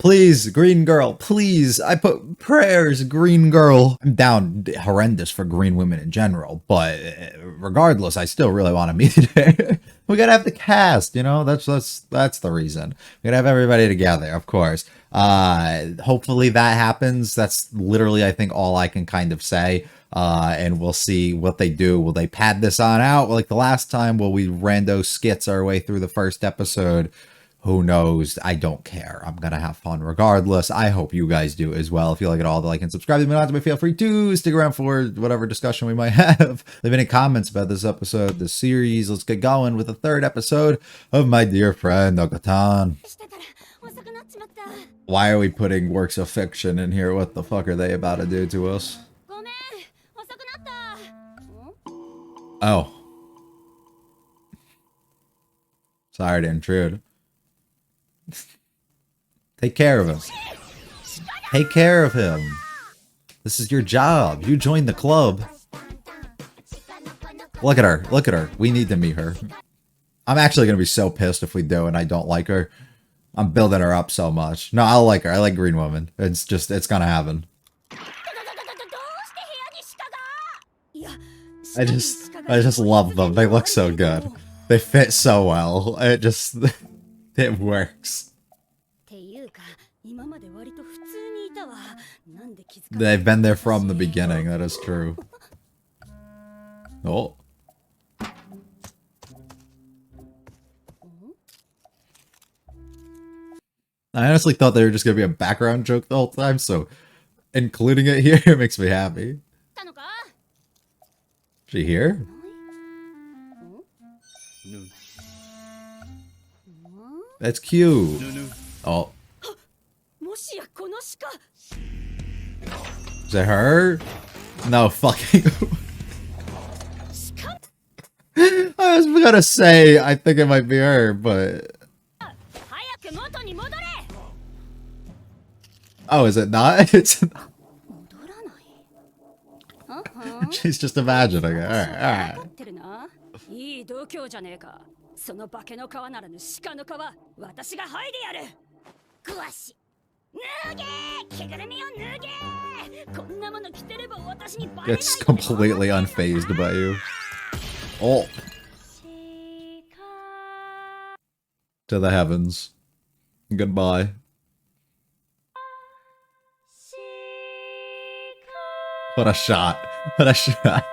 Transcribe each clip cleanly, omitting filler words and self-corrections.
Please, green girl, please. I put prayers, green girl. I'm down horrendous for green women in general, but regardless, I still really want to meet her. We gotta have the cast, you know. That's the reason. We gotta have everybody together, of course. Hopefully that happens. That's literally, I think, all I can kind of say. And we'll see what they do. Will they pad this on out like the last time? Will we rando skits our way through the first episode? Who knows? I don't care. I'm gonna have fun regardless. I hope you guys do as well. If you like it all, like and subscribe. If you not, feel free to stick around for whatever discussion we might have. Leave any comments about this episode, this series. Let's get going with the third episode of my dear friend Nokotan. Why are we putting works of fiction in here? What the fuck are they about to do to us? Oh. Sorry to intrude. Take care of him. Take care of him. This is your job. You joined the club. Look at her. Look at her. We need to meet her. I'm actually going to be so pissed if we do and I don't like her. I'm building her up so much. No, I'll like her. I like Green Woman. It's just, it's going to happen. I just love them. They look so good. They fit so well. It just, it works. They've been there from the beginning, that is true. Oh. I honestly thought they were just gonna be a background joke the whole time, so including it here makes me happy. Is she here? That's cute. Oh. Is it her? No fucking. I was gonna say, I think it might be her, but. Oh, is it not? It's not. She's just imagining it. Alright, alright. Gets completely unfazed by you. Oh. To the heavens. Goodbye. What a shot. What a shot.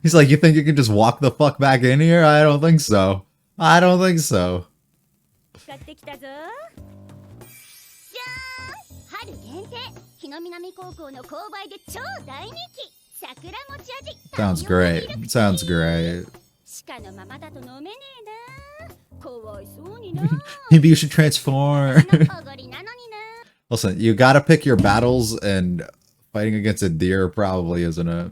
He's like, you think you can just walk the fuck back in here? I don't think so. I don't think so. Sounds great. Sounds great. Maybe you should transform. Listen, you gotta pick your battles, and fighting against a deer probably isn't it.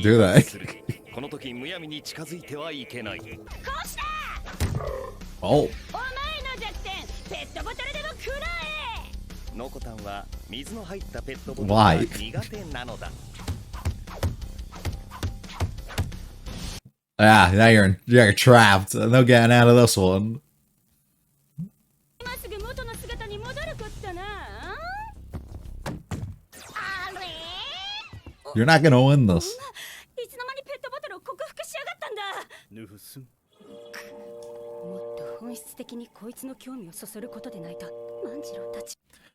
Do that. Oh. Why? Ah, now you're trapped. No getting out of this one. You're not gonna win this.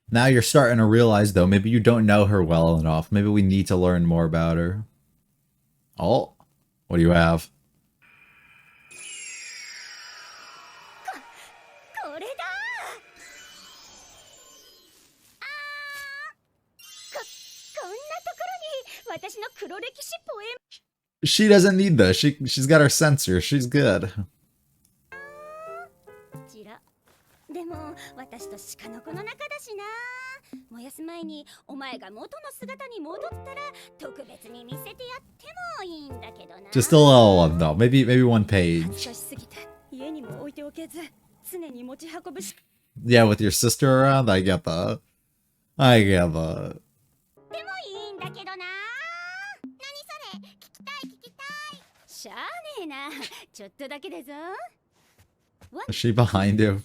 Now you're starting to realize, though, maybe you don't know her well enough. Maybe we need to learn more about her. Oh, what do you have? She doesn't need this. She's got her sensor. She's good. Just a little one though. Maybe one page. Yeah, with your sister around, I get that. I get that. Is she behind you?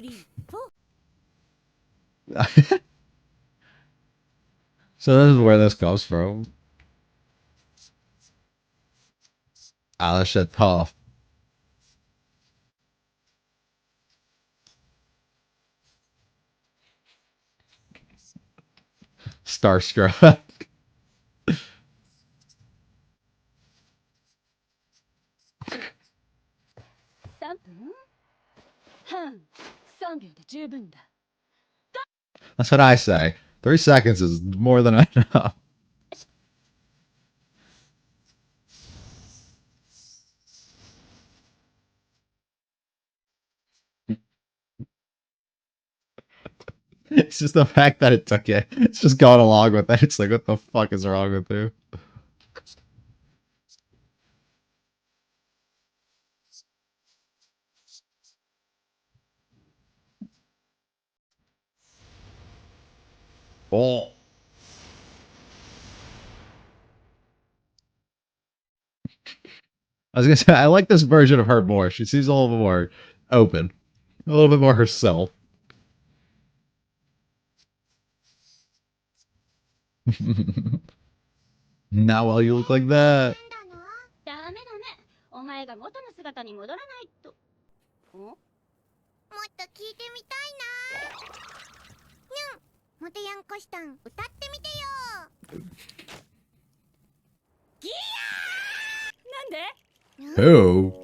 So this is where this comes from. Ah, that shit tough. Starstruck. That's what I say. 3 seconds is more than enough. It's just the fact that it took you. It's just going along with it. It's like, what the fuck is wrong with you? Oh. I was gonna say, I like this version of her more. She seems a little bit more open. A little bit more herself. Now while you look like that. Who?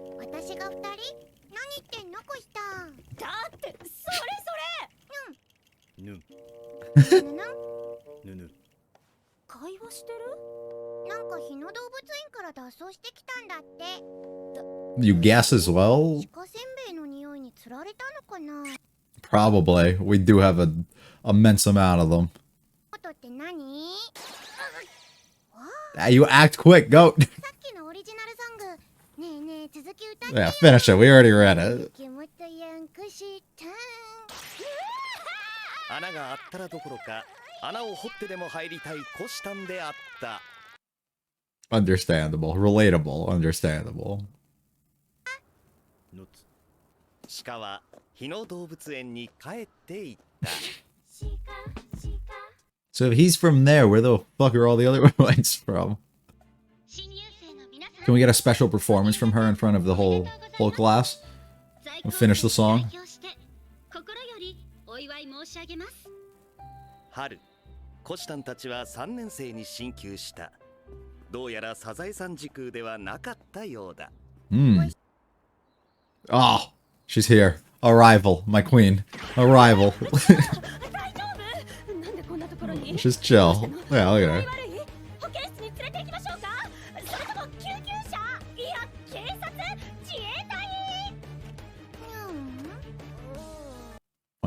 You guess as well? Probably. We do have an immense amount of them. You act quick, go! Yeah, finish it. We already read it. Understandable. Relatable. Understandable. So if he's from there, where the fuck are all the other ones from? Can we get a special performance from her in front of the whole class? We'll finish the song. Oh, she's here. Arrival, my queen. Arrival. She's chill. Yeah, look at her.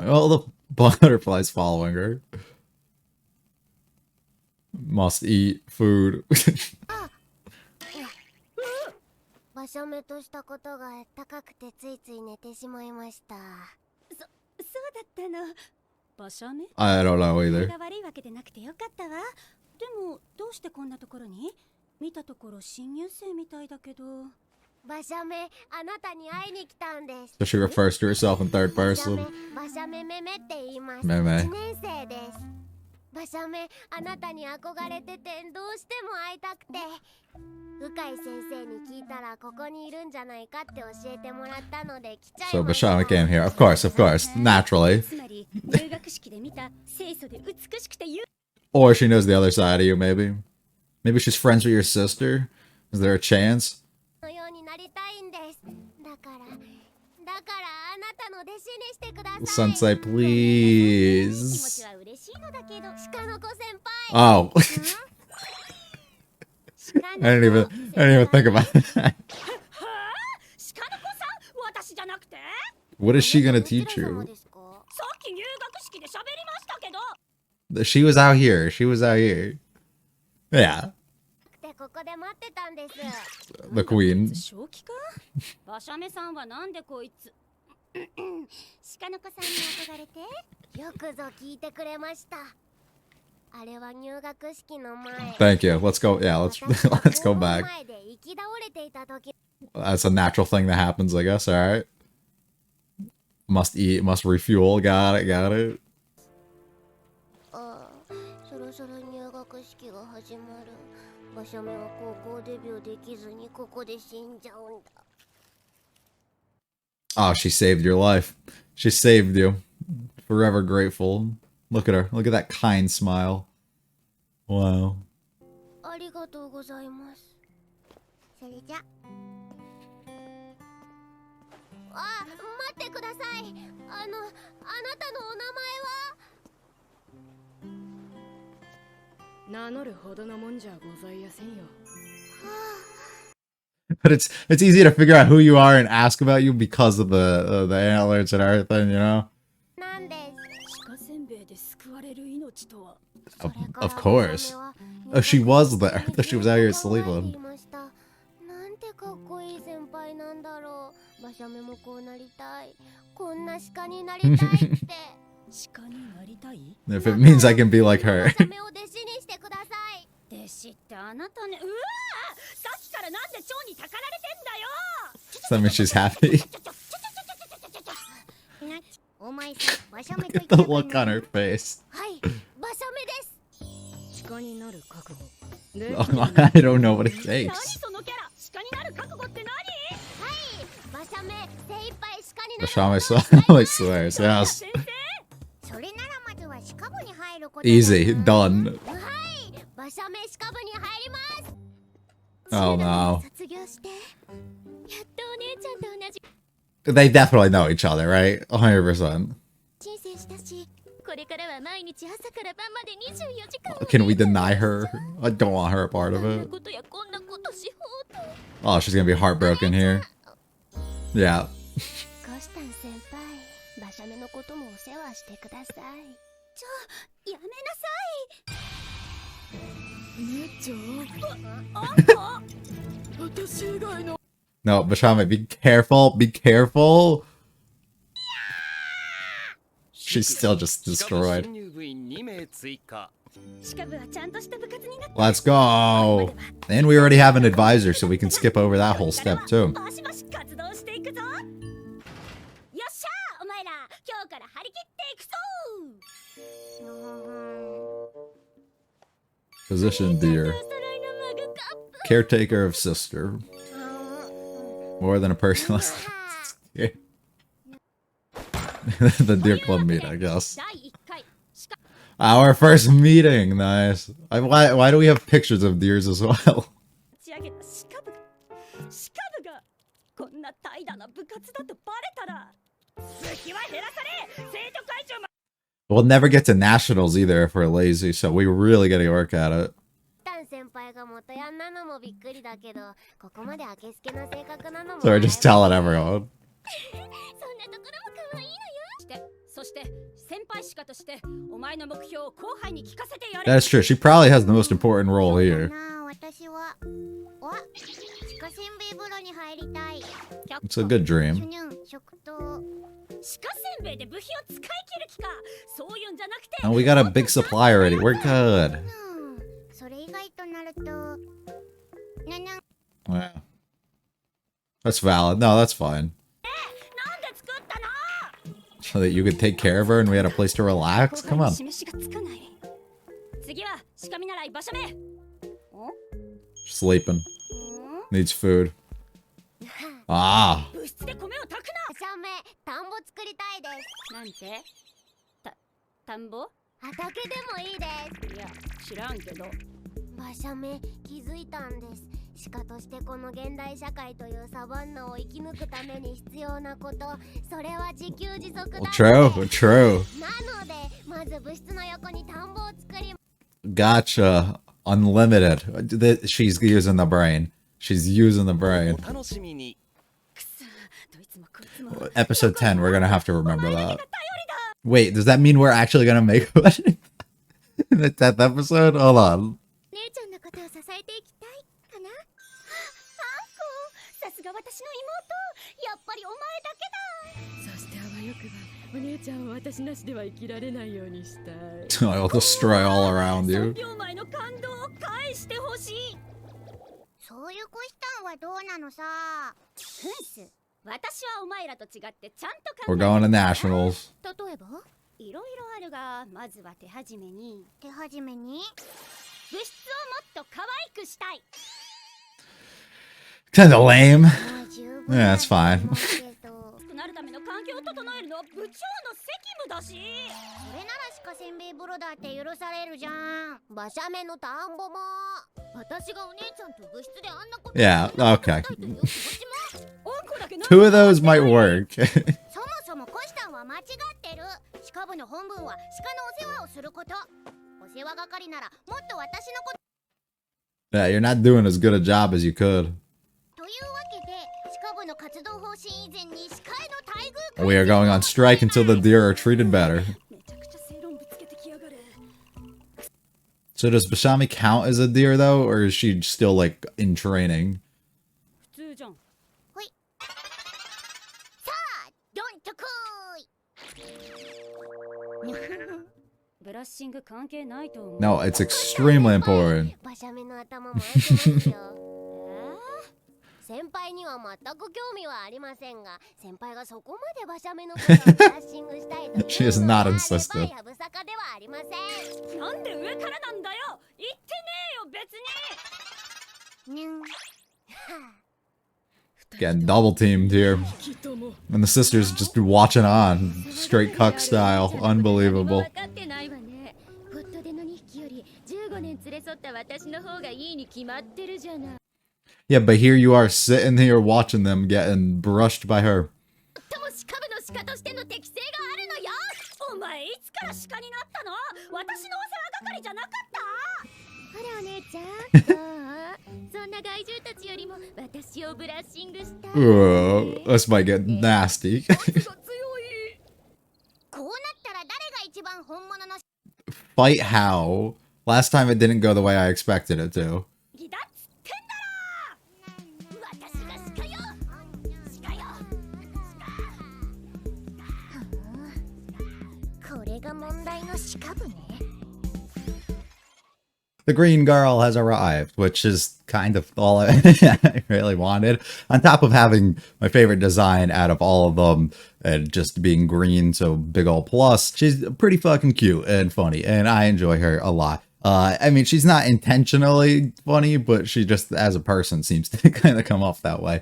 All the butterflies following her. Must eat food. I don't know either. So she refers to herself in third person. Meme. So Bashama came here. Of course, naturally. Or she knows the other side of you, maybe. Maybe she's friends with your sister. Is there a chance? Sensei, please. Oh. I didn't even think about that. What is she gonna teach you? She was out here. She was out here. Yeah. The queen. 馬車目さんはなんでこいつ鹿の子さんに憧れてよくぞ聞いてくれました。あれは入学式の前。Thank you. Let's go. Yeah, let's go back. That's a natural thing that happens, I guess. All right. Must eat, must refuel. Got it, got it. そろそろ入学式が始まる。馬車目は高校デビューできずにここで死んじゃうんだ。Oh, she saved your life. She saved you. Forever grateful. Look at her. Look at that kind smile. Wow. ありがとうございます。それじゃ。あ、待ってください。あなたのお名前は？名乗るほどのもんじゃございやせんよ。But it's easy to figure out who you are and ask about you because of the antlers and everything, you know? Of course. Oh, she was there. I thought she was out here sleeping. If it means I can be like her. That means she's happy. Look at the look on her face. Oh, I don't know what it takes. The shaman swears, yes. Easy, done. Oh no. They definitely know each other, right? 100%. Can we deny her? I don't want her a part of it. Oh, she's gonna be heartbroken here. Yeah. No, Bashame, be careful. Be careful. She's still just destroyed. Let's go. And we already have an advisor, so we can skip over that whole step too. Position deer. Caretaker of sister. More than a person. The deer club meet, I guess. Our first meeting, nice. Why do we have pictures of deers as well? We'll never get to nationals either if we're lazy, so we really gotta work at it. So we're just telling everyone. That's true. She probably has the most important role here. It's a good dream. And we got a big supply already. We're good. Wow. That's valid. No, that's fine. So that you could take care of her and we had a place to relax? Come on. Sleeping. Needs food. Ah. True, true. Gotcha. Unlimited. She's using the brain. She's using the brain. Episode 10, we're gonna have to remember that. Wait, does that mean we're actually gonna make one? The 10th episode? Hold on. 姉ちゃんのことを支えていきたいかな。あんこ、さすが私の妹。やっぱりお前だけだ。そしてあわよくばお姉ちゃんを私なしでは生きられないようにしたい。 I'll destroy all around you. 3秒前の感動を返してほしい。そういう子したんはどうなのさ。フンス、私はお前らと違ってちゃんと考え We're going to nationals. 例えばいろいろあるが、まずは手始めに物質をもっと可愛くしたい。 Kind of lame. もう十分 Yeah, that's fine. くなるための環境を整えるのは部長の責務だし。それなら鹿せんべい風呂だって許されるじゃん。馬車目の田んぼも。私がお姉ちゃんと部室であんなこと。 Yeah, okay. おんこだけ Two of those might work. そもそもコシタンは間違ってる。鹿部の本分は鹿のお世話をすること。お世話係ならもっと私のこと。 Yeah, you're not doing as good a job as you could. というわけで鹿部の活動方針以前に鹿への待遇。 We are going on strike until the deer are treated better. めちゃくちゃ正論ぶつけてきやがる。 So does Bashami count as a deer though, or is she still like in training? 普通じゃん。ほい。さあ、どんとこーい。ブラッシング関係ないと思う。 No, it's extremely important. 馬車目の頭も開いてますよ。先輩には全く興味はありませんが、先輩がそこまで馬車目のことをブラッシングしたいというのであれば She is not insistent. やぶさかではありません。なんで上からなんだよ。言ってねえよ別に。にん。 Getting double teamed here. きっともう And the sisters just watching on. Straight cuck style. Unbelievable. 分かってないわね。ホットでの2匹より15年連れ添った私の方がいいに決まってるじゃない。 Yeah, but here you are sitting here watching them getting brushed by her. とも鹿部の鹿としての適性があるのよ。お前いつから鹿になったの。私のお世話係じゃなかった。ほらお姉ちゃん、どう？そんな害獣たちよりも私をブラッシングしたい。 This might get nasty. こうなったら誰が一番本物の Fight how? Last time it didn't go the way I expected it to. ギだっつってんだろ。私が鹿よ。鹿よ。これが問題の鹿部ね。 The green girl has arrived, which is kind of all I really wanted. On top of having my favorite design out of all of them and just being green, so big ol' plus, she's pretty fucking cute and funny, and I enjoy her a lot. I mean, she's not intentionally funny, but she just, as a person, seems to kind of come off that way.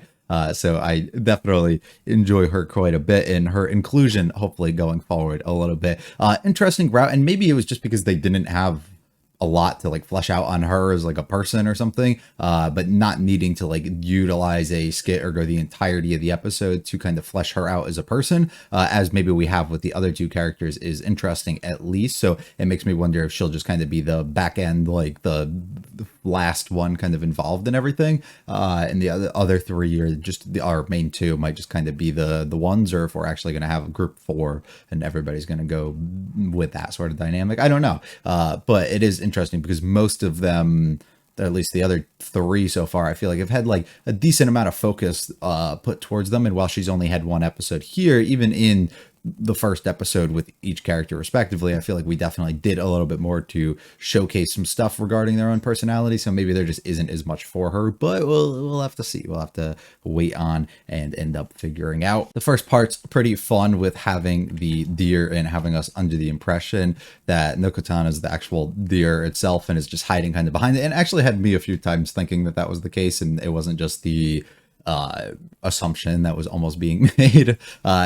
So I definitely enjoy her quite a bit, and her inclusion, hopefully going forward a little bit. Interesting route, and maybe it was just because they didn't have a lot to like flesh out on her as like a person or something, but not needing to like utilize a skit or go the entirety of the episode to kind of flesh her out as a person, as maybe we have with the other two characters, is interesting at least. So it makes me wonder if she'll just kind of be the back end, like the last one kind of involved in everything, and the other three are just our main two might just kind of be the ones, or if we're actually going to have a group 4 and everybody's going to go with that sort of dynamic. I don't know, but it is interesting because most of them, or at least the other 3 so far, I feel like have had like a decent amount of focus put towards them. And while she's only had one episode here, even in the first episode with each character respectively, I feel like we definitely did a little bit more to showcase some stuff regarding their own personality. So maybe there just isn't as much for her, but we'll have to see. We'll have to wait on and end up figuring out. The first part's pretty fun with having the deer and having us under the impression that Nokotan is the actual deer itself and is just hiding kind of behind it. And actually had me a few times thinking that that was the case, and it wasn't just the assumption that was almost being made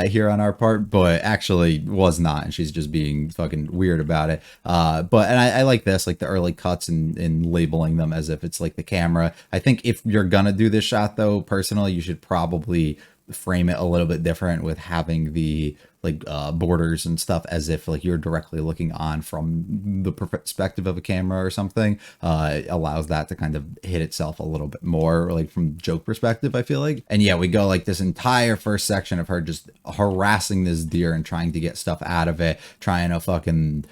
here on our part, but actually was not, and she's just being fucking weird about it. And I like this, like the early cuts and labeling them as if it's like the camera. I think if you're gonna do this shot though, personally, you should probably frame it a little bit different with having the like borders and stuff, as if like you're directly looking on from the perspective of a camera or something. It allows that to kind of hit itself a little bit more, like from joke perspective, I feel like. And yeah, we go like this entire first section of her just harassing this deer and trying to get stuff out of it, trying to fucking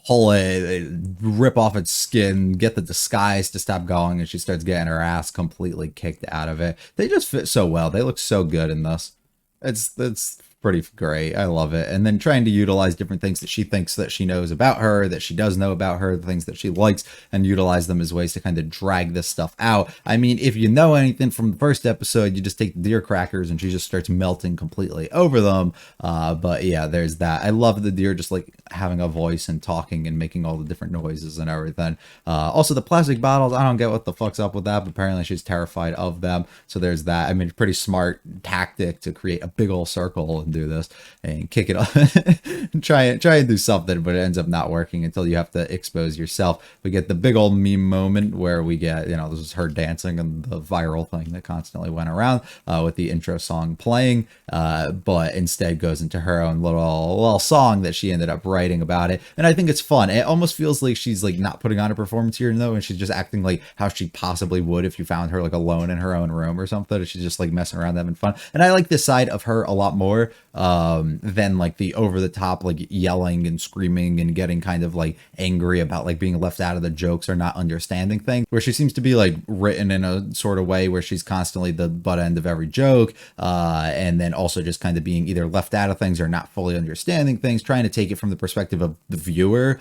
pull it, rip off its skin, get the disguise to stop going, and she starts getting her ass completely kicked out of it. They just fit so well. They look so good in this. It's pretty great. I love it. And then trying to utilize different things that she thinks that she knows about her, that she does know about her, the things that she likes, and utilize them as ways to kind of drag this stuff out. I mean, if you know anything from the first episode, you just take the deer crackers and she just starts melting completely over them. But yeah, there's that. I love the deer just like having a voice and talking and making all the different noises and everything. Also the plastic bottles, I don't get what the fuck's up with that, but apparently she's terrified of them. So there's that. I mean, pretty smart tactic to create a big old circle and do this and kick it off and try and do something, but it ends up not working until you have to expose yourself. We get the big old meme moment where we get, you know, this is her dancing and the viral thing that constantly went around with the intro song playing, but instead goes into her own little song that she ended up writing about it. And I think it's fun. It almost feels like she's like not putting on a performance here though, and she's just acting like how she possibly would if you found her like alone in her own room or something. She's just like messing around having fun. And I like this side of her a lot more than like the over the top like yelling and screaming and getting kind of like angry about like being left out of the jokes or not understanding things, where she seems to be like written in a sort of way where she's constantly the butt end of every joke, and then also just kind of being either left out of things or not fully understanding things, trying to take it from the perspective of the viewer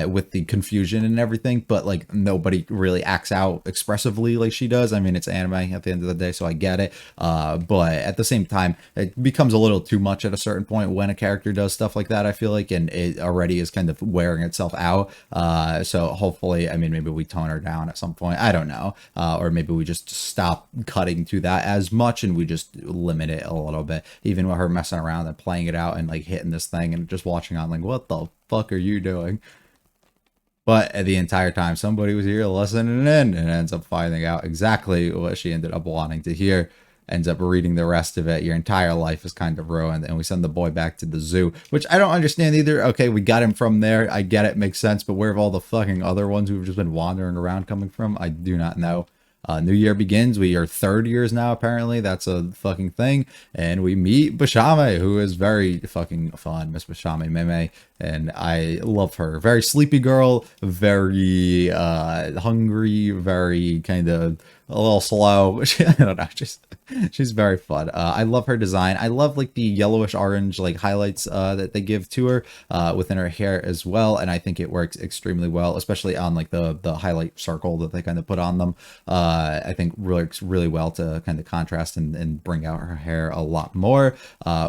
with the confusion and everything, but like nobody really acts out expressively like she does. I mean, it's anime at the end of the day, so I get it, but at the same time it becomes a little too much at a certain point when a character does stuff like that, I feel like, and it already is kind of wearing itself out. So hopefully, I mean, maybe we tone her down at some point, I don't know, or maybe we just stop cutting to that as much and we just limit it a little bit, even with her messing around and playing it out and like hitting this thing and just watching on like, what the fuck are you doing? But the entire time somebody was here listening in and ends up finding out exactly what she ended up wanting to hear, ends up reading the rest of it. Your entire life is kind of ruined, and we send the boy back to the zoo, which I don't understand either. Okay, we got him from there, I get it, makes sense, but where have all the fucking other ones who've just been wandering around coming from? I do not know. New year begins. We are 3rd years now, apparently. That's a fucking thing. And we meet Bashame, who is very fucking fun, Miss Bashame Meme. And I love her. Very sleepy girl, very hungry, very kind of a little slow. I don't know, she's very fun. I love her design. I love like the yellowish orange like highlights that they give to her within her hair as well, and I think it works extremely well, especially on like the highlight circle that they kind of put on them. I think works really well to kind of contrast and bring out her hair a lot more,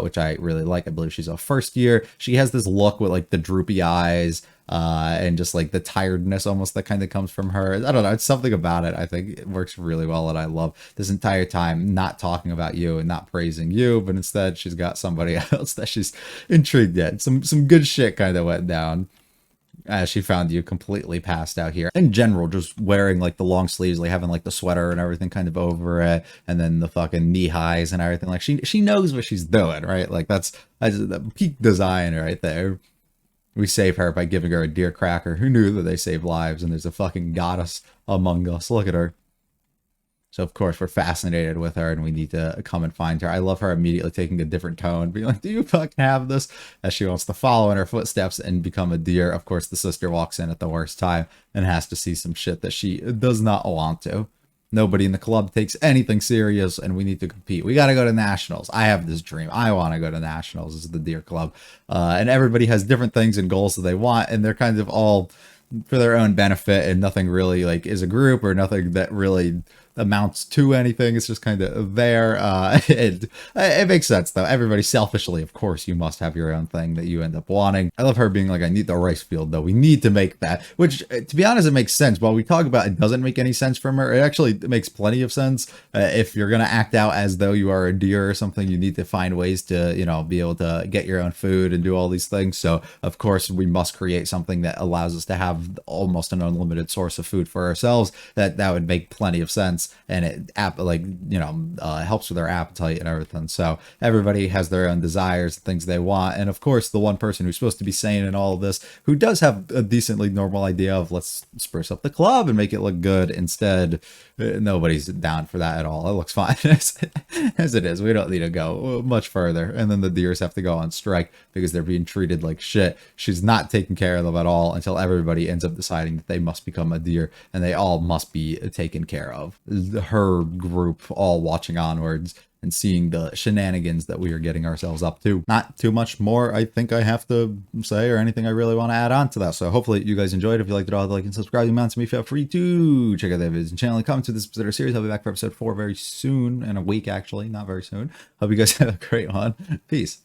which I really like. I believe she's a 1st year. She has this look with like the droopy eyes, and just like the tiredness almost that kind of comes from her. I don't know, it's something about it. I think it works really well, and I love this entire time not talking about you and not praising you, but instead she's got somebody else that she's intrigued at. Some good shit kind of went down as she found you completely passed out here. In general, just wearing like the long sleeves, like having like the sweater and everything kind of over it, and then the fucking knee highs and everything. Like she knows what she's doing, right? Like that's the peak design right there. We save her by giving her a deer cracker. Who knew that they save lives? And there's a fucking goddess among us. Look at her. So, of course, we're fascinated with her and we need to come and find her. I love her immediately taking a different tone, being like, do you fucking have this? As she wants to follow in her footsteps and become a deer. Of course, the sister walks in at the worst time and has to see some shit that she does not want to. Nobody in the club takes anything serious, and we need to compete. We got to go to nationals. I have this dream. I want to go to nationals as the deer club. And everybody has different things and goals that they want, and they're kind of all for their own benefit, and nothing really like is a group or nothing that really amounts to anything. It's just kind of there. It makes sense though. Everybody selfishly, of course, you must have your own thing that you end up wanting. I love her being like, I need the rice field though. We need to make that, which to be honest, it makes sense. While we talk about it doesn't make any sense from her, it actually makes plenty of sense. If you're going to act out as though you are a deer or something, you need to find ways to, you know, be able to get your own food and do all these things. So of course we must create something that allows us to have almost an unlimited source of food for ourselves. That would make plenty of sense. nuts, and it helps with their appetite and everything. So everybody has their own desires, things they want, and of course the one person who's supposed to be sane in all of this, who does have a decently normal idea of let's spruce up the club and make it look good. Instead, nobody's down for that at all. It looks fine as it is. We don't need to go much further. And then the deers have to go on strike because they're being treated like shit. She's not taking care of them at all until everybody ends up deciding that they must become a deer and they all must be taken care of. Her group all watching onwards and seeing the shenanigans that we are getting ourselves up to. Not too much more I think I have to say or anything I really want to add on to that. So hopefully you guys enjoyed. If you liked it all, like and subscribe. You to me, feel free to check out the videos and channel and comment to this particular series. I'll be back for episode 4 very soon, in a week actually, not very soon. Hope you guys have a great one. Peace.